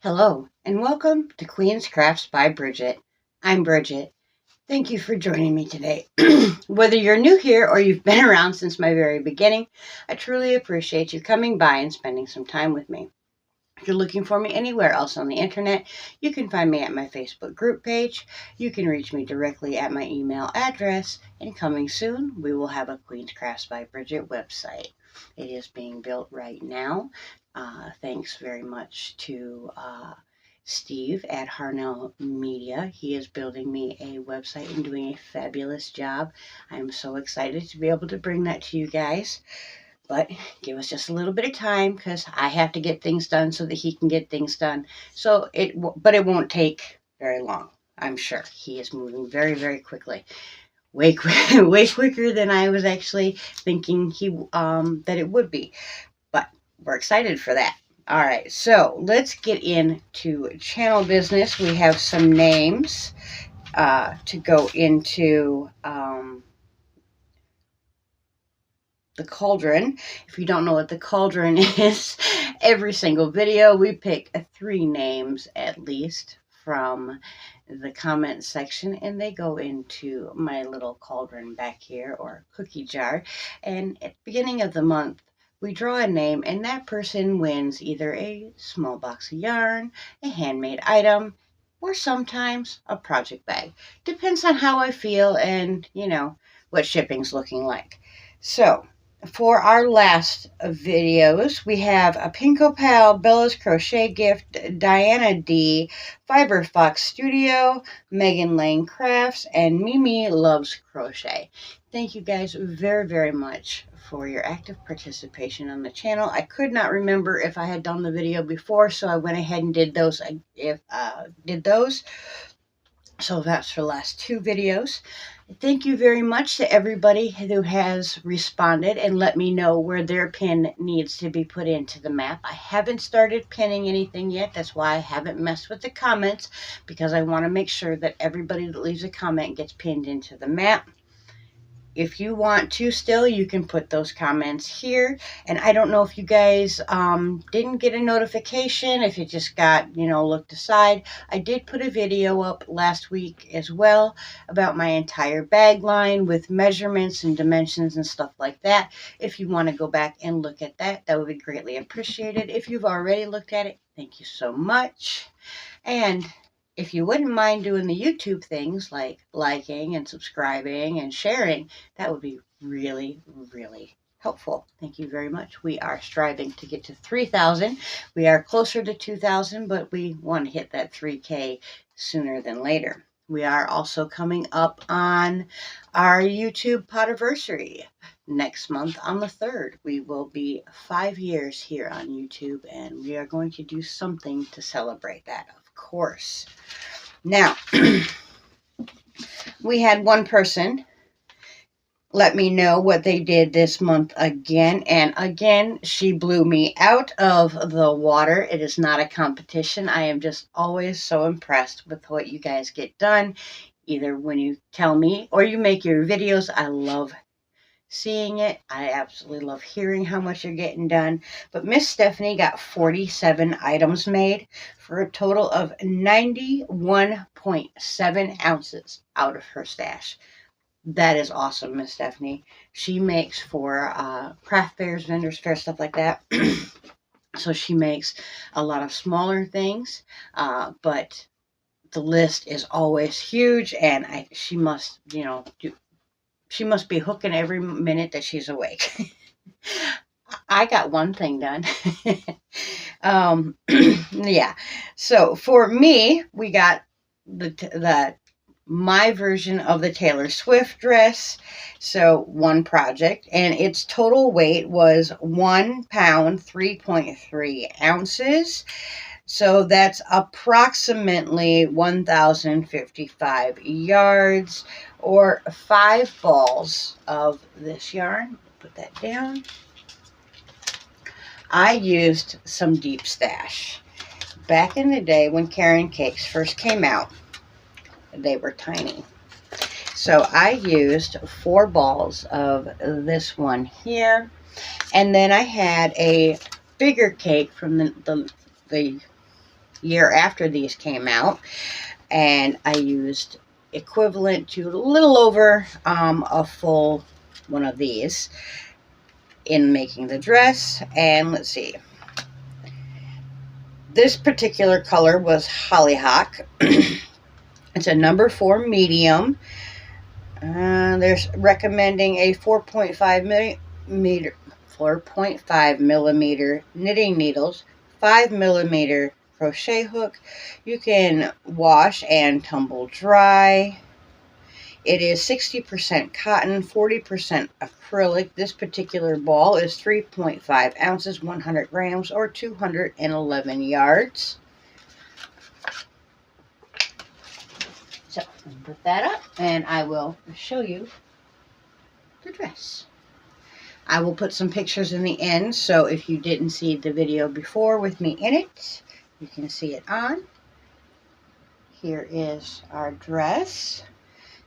Hello, and welcome to Queen's Crafts by Bridget. I'm Bridget. Thank you for joining me today. Whether you're new here or you've been around since my very beginning, I truly appreciate you coming by and spending some time with me. If you're looking for me anywhere else on the internet, you can find me at my Facebook group page. You can reach me directly at my email address, and coming soon, we will have a Queen's Crafts by Bridget website. It is being built right now. Thanks very much to Steve at Harnell Media. He is building me a website and doing a fabulous job. I'm so excited to be able to bring that to you guys. But give us just a little bit of time because I have to get things done so that he can get things done. But it won't take very long. I'm sure he is moving very, very quickly, way quicker than I was actually thinking that it would be. But we're excited for that. All right, so let's get into channel business. We have some names to go into. The cauldron. If you don't know what the cauldron is, every single video we pick 3 names at least from the comment section, and they go into my little cauldron back here, or cookie jar. And at the beginning of the month, we draw a name, and that person wins either a small box of yarn, a handmade item, or sometimes a project bag. Depends on how I feel and, what shipping's looking like. So, for our last videos, we have a Pinko Pal, Bella's Crochet Gift, Diana D, Fiber Fox Studio, Megan Lane Crafts, and Mimi Loves Crochet. Thank you guys very, very much for your active participation on the channel. I could not remember if I had done the video before, so I went ahead and did those. So that's for the last 2 videos. Thank you very much to everybody who has responded and let me know where their pin needs to be put into the map. I haven't started pinning anything yet. That's why I haven't messed with the comments, because I want to make sure that everybody that leaves a comment gets pinned into the map. If you want to still, you can put those comments here. And I don't know if you guys didn't get a notification, if it just got, looked aside. I did put a video up last week as well about my entire bag line with measurements and dimensions and stuff like that. If you want to go back and look at that, that would be greatly appreciated. If you've already looked at it, thank you so much. And if you wouldn't mind doing the YouTube things like liking and subscribing and sharing, that would be really, really helpful. Thank you very much. We are striving to get to 3,000. We are closer to 2,000, but we want to hit that 3K sooner than later. We are also coming up on our YouTube Podiversary. Next month on the 3rd, we will be 5 years here on YouTube, and we are going to do something to celebrate that, of course. Now, we had one person let me know what they did this month again, and again, she blew me out of the water. It is not a competition. I am just always so impressed with what you guys get done, either when you tell me or you make your videos. I love seeing it. I absolutely love hearing how much you're getting done. But Miss Stephanie got 47 items made for a total of 91.7 ounces out of her stash. That is awesome, Miss Stephanie. She makes for craft fairs, vendors fair, stuff like that. So she makes a lot of smaller things, but the list is always huge, and she must, she must be hooking every minute that she's awake. I got one thing done. Yeah. So for me, we got my version of the Taylor Swift dress. So one project, and its total weight was 1 pound, 3.3 ounces. So that's approximately 1,055 yards, or 5 balls of this yarn. Put that down. I used some Deep Stash. Back in the day when Karen Cakes first came out, they were tiny. So I used 4 balls of this one here. And then I had a bigger cake from the year after these came out, and I used equivalent to a little over a full one of these in making the dress. And let's see, this particular color was Hollyhock. It's a number 4 medium. They're recommending a 4.5 millimeter knitting needles, 5 millimeter crochet hook. You can wash and tumble dry. It is 60% cotton, 40% acrylic. This particular ball is 3.5 ounces, 100 grams, or 211 yards. So, I'll put that up, and I will show you the dress. I will put some pictures in the end, so if you didn't see the video before with me in it, you can see it on. Here is our dress.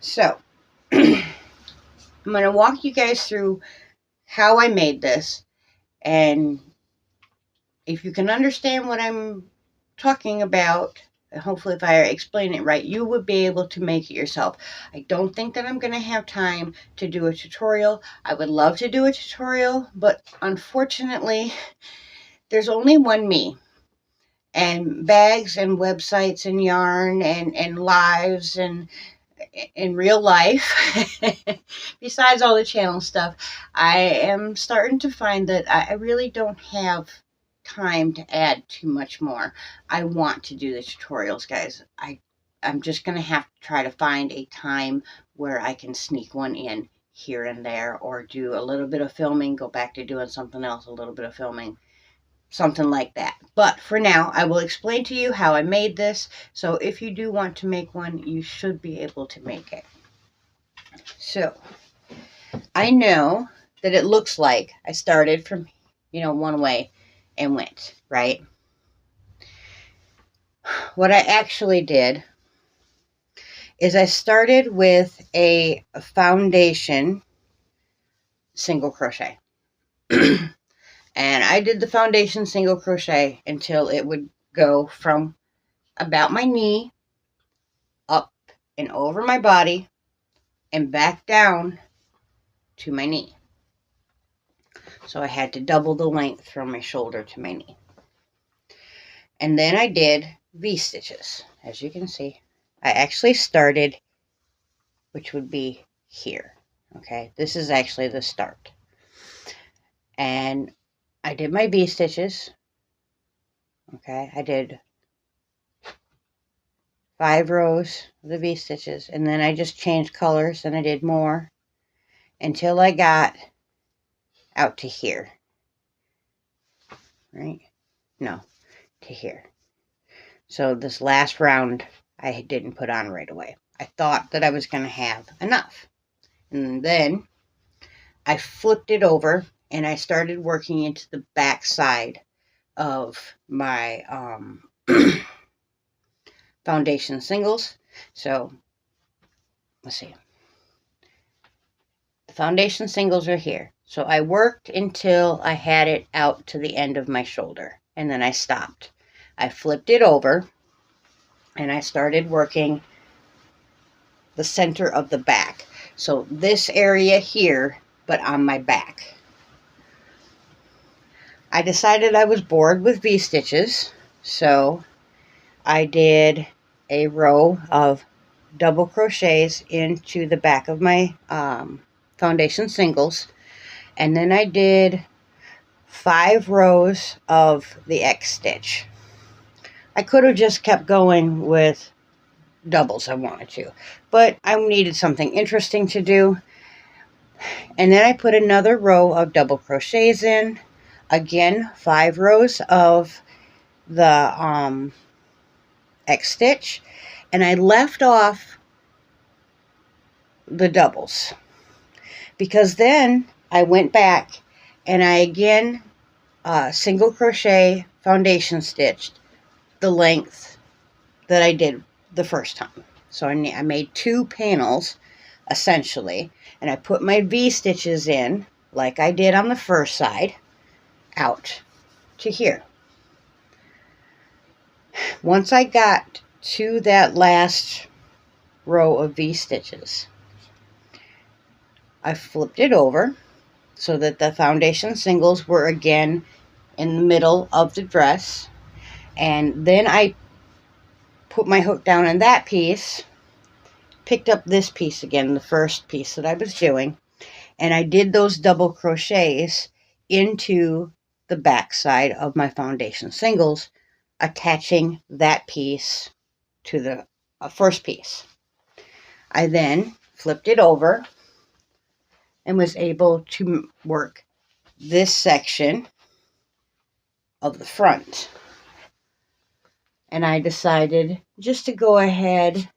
So, I'm going to walk you guys through how I made this, and if you can understand what I'm talking about, hopefully if I explain it right, you would be able to make it yourself. I don't think that I'm going to have time to do a tutorial. I would love to do a tutorial, but unfortunately, there's only one me. And bags and websites and yarn and lives and in real life, besides all the channel stuff, I am starting to find that I really don't have time to add too much more. I want to do the tutorials, guys. I'm just going to have to try to find a time where I can sneak one in here and there, or do a little bit of filming, go back to doing something else, a little bit of filming, something like that. But for now, I will explain to you how I made this. So if you do want to make one, you should be able to make it. So I know that it looks like I started from, one way and went, right? What I actually did is I started with a foundation single crochet. And I did the foundation single crochet until it would go from about my knee up and over my body and back down to my knee. So I had to double the length from my shoulder to my knee. And then I did V-stitches. As you can see, I actually started, which would be here. Okay, this is actually the start. And I did my V-stitches. Okay, I did 5 rows of the V-stitches, and then I just changed colors, and I did more until I got out to here. Right? No, to here. So this last round I didn't put on right away. I thought that I was going to have enough. And then I flipped it over and I started working into the back side of my foundation singles. So let's see. The foundation singles are here. So I worked until I had it out to the end of my shoulder, and then I stopped. I flipped it over and I started working the center of the back. So this area here, but on my back. I decided I was bored with V-stitches, so I did a row of double crochets into the back of my foundation singles, and then I did 5 rows of the X stitch. I could have just kept going with doubles, I wanted to, but I needed something interesting to do. And then I put another row of double crochets in, again 5 rows of the X stitch, and I left off the doubles because then I went back and I again single crochet foundation stitched the length that I did the first time. So I made 2 panels essentially, and I put my V stitches in like I did on the first side out to here. Once I got to that last row of V-stitches, I flipped it over so that the foundation singles were again in the middle of the dress. And then I put my hook down on that piece, picked up this piece again, the first piece that I was doing, and I did those double crochets into the back side of my foundation singles, attaching that piece to the first piece. I then flipped it over and was able to work this section of the front. And I decided just to go ahead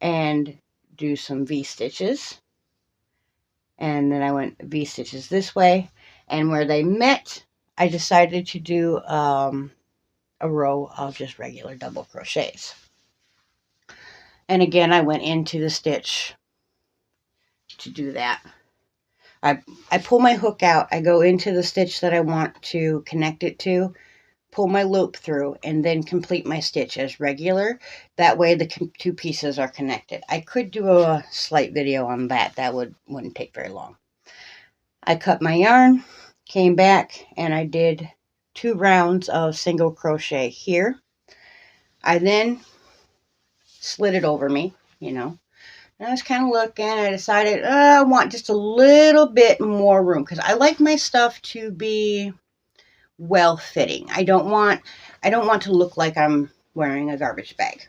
and do some V-stitches. And then I went V-stitches this way. And where they met, I decided to do a row of just regular double crochets. And again, I went into the stitch to do that. I pull my hook out, I go into the stitch that I want to connect it to, pull my loop through, and then complete my stitch as regular. That way the two pieces are connected. I could do a slight video on that. That wouldn't take very long. I cut my yarn, came back, and I did 2 rounds of single crochet here. I then slid it over me, and I was kind of looking. I decided I want just a little bit more room because I like my stuff to be well fitting. I don't want to look like I'm wearing a garbage bag.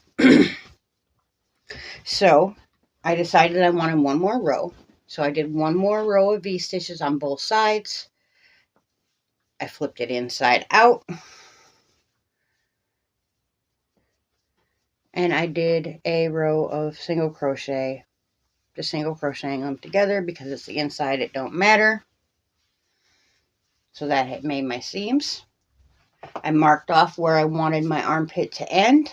So I decided I wanted one more row. So I did one more row of V-stitches on both sides. I flipped it inside out. And I did a row of single crochet, just single crocheting them together because it's the inside, it don't matter. So that had made my seams. I marked off where I wanted my armpit to end.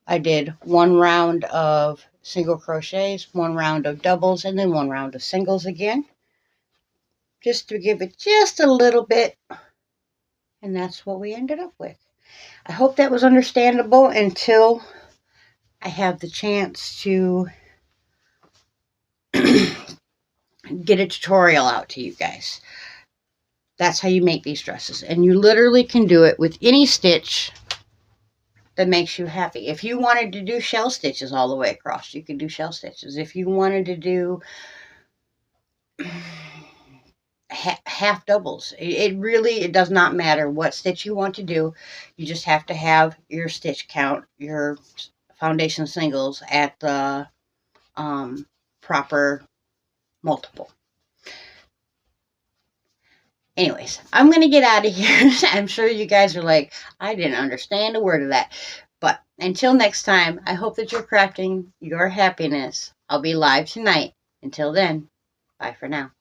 I did 1 round of single crochets, 1 round of doubles, and then 1 round of singles again, just to give it just a little bit. And that's what we ended up with. I hope that was understandable until I have the chance to get a tutorial out to you guys. That's how you make these dresses. And you literally can do it with any stitch that makes you happy. If you wanted to do shell stitches all the way across, you could do shell stitches. If you wanted to do half doubles, it does not matter what stitch you want to do. You just have to have your stitch count, your foundation singles at the proper multiple. Anyways, I'm going to get out of here. I'm sure you guys are like, I didn't understand a word of that. But until next time, I hope that you're crafting your happiness. I'll be live tonight. Until then, bye for now.